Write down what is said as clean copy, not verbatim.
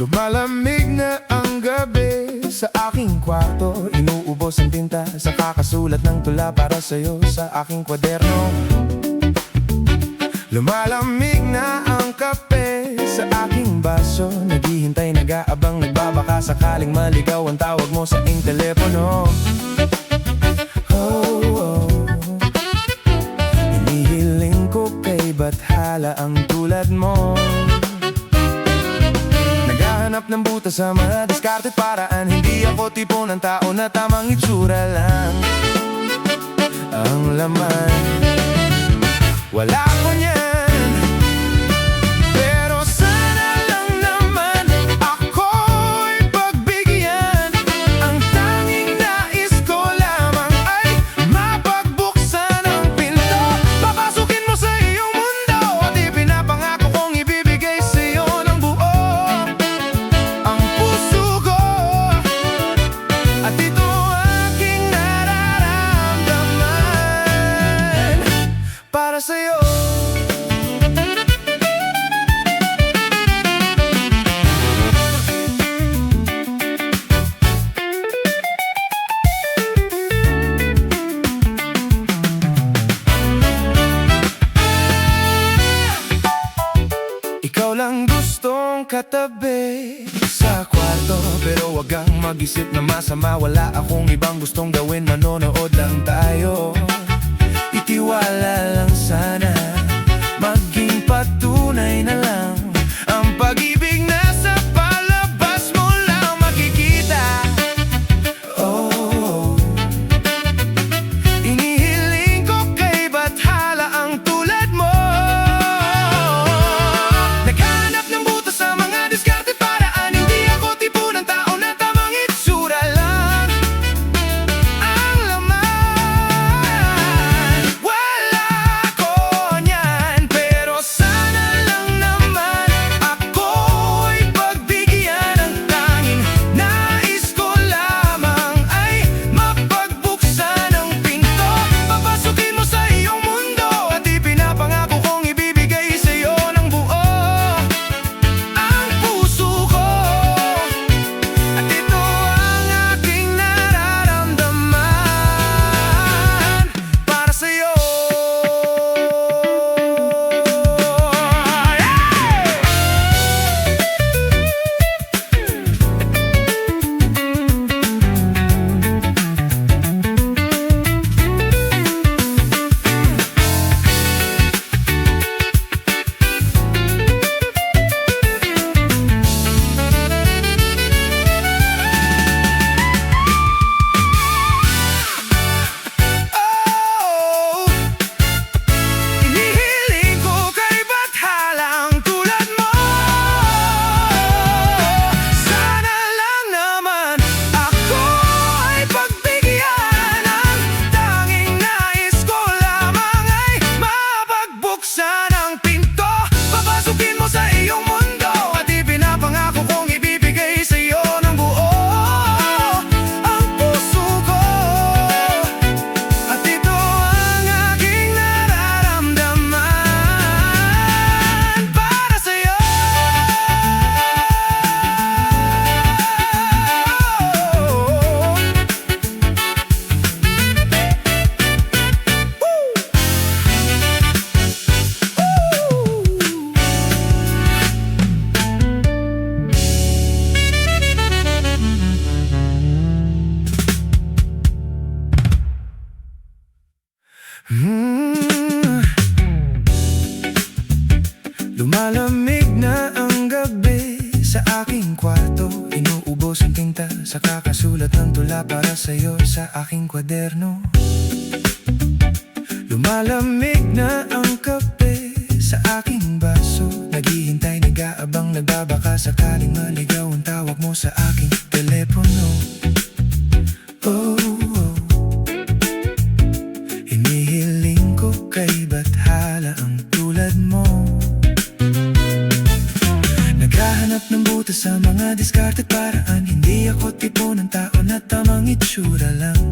Lumalamig na ang gabi sa aking kwarto. Inuubos ang tinta sa kakasulat ng tula para sa'yo sa aking kwaderno. Lumalamig na ang kape sa aking baso. Naghihintay, nag-aabang, nagbabaka sakaling maligaw ang tawag mo sa aking telepono. Oh, oh. Hinihiling ko kay bathala ang tulad mo. Naghahanap ng butas sa mga diskarte't paraan. Hindi ako tipo ng tao na tamang itsura lang ang laman. Wala ko niyan, pero sana lang naman ako'y pagbigyan. Ang tanging nais ko lamang ay mapagbuksan ang pinto. Papasukin mo sa iyong mundo at ipinapangako kong ibibigay sa iyo ng buo ang puso ko. At ito aking nararamdaman para sa'yo. Ikaw lang gustong katabi sa kwarto, pero wag kang mag-isip na masama. Wala akong ibang gustong gawin, manonood lang tayo. Itiwala lang sana, maging patunay na lang ang pag-ibig na sa palabas mo lang makikita. Oh, inihiling ko kay bathala ang tulad mo. Naghanap ng butas sa mga diskarte't paraan. Hindi ako tipo ng tao na tamang itsura lang ang laman. Wala ko niyan, pero sana lang naman ako'y pagbigyan. Ang tanging nais ko lamang ay mapagbuksan ang pinto. Papasukin mo sa iyong mundo at ipinapangako kong ibibigay sa iyo ng buo ang puso ko. At ito ang aking nararamdaman para sa'yo. Oh, inihiling ko kay bathalang tulad mo. Sana lang naman ako ay pagbigyan. Ang tanging nais ko lamang ay mapagbuksan ang pinto. Papasukin mo sa iyong mundo at ipinapangako kong ibibigay sa iyo ng buo ang puso ko. At ito ang aking nararamdaman para sa'yo. Lumalamig na ang gabi sa aking kwarto. Inuubos ang tinta sa kakasulat ng tula para sa'yo sa aking kwaderno. Lumalamig na ang kape sa aking baso. Naghihintay, nag-aabang, nagbabaka sakaling maligaw ang tawag mo sa aking telepono. Oh, oh. Hinihiling ko kay bathala ang tulad mo. Naghahanap ng butas sa mga diskarte't paraan. Hindi ako tipo ng tao na tamang itsura lang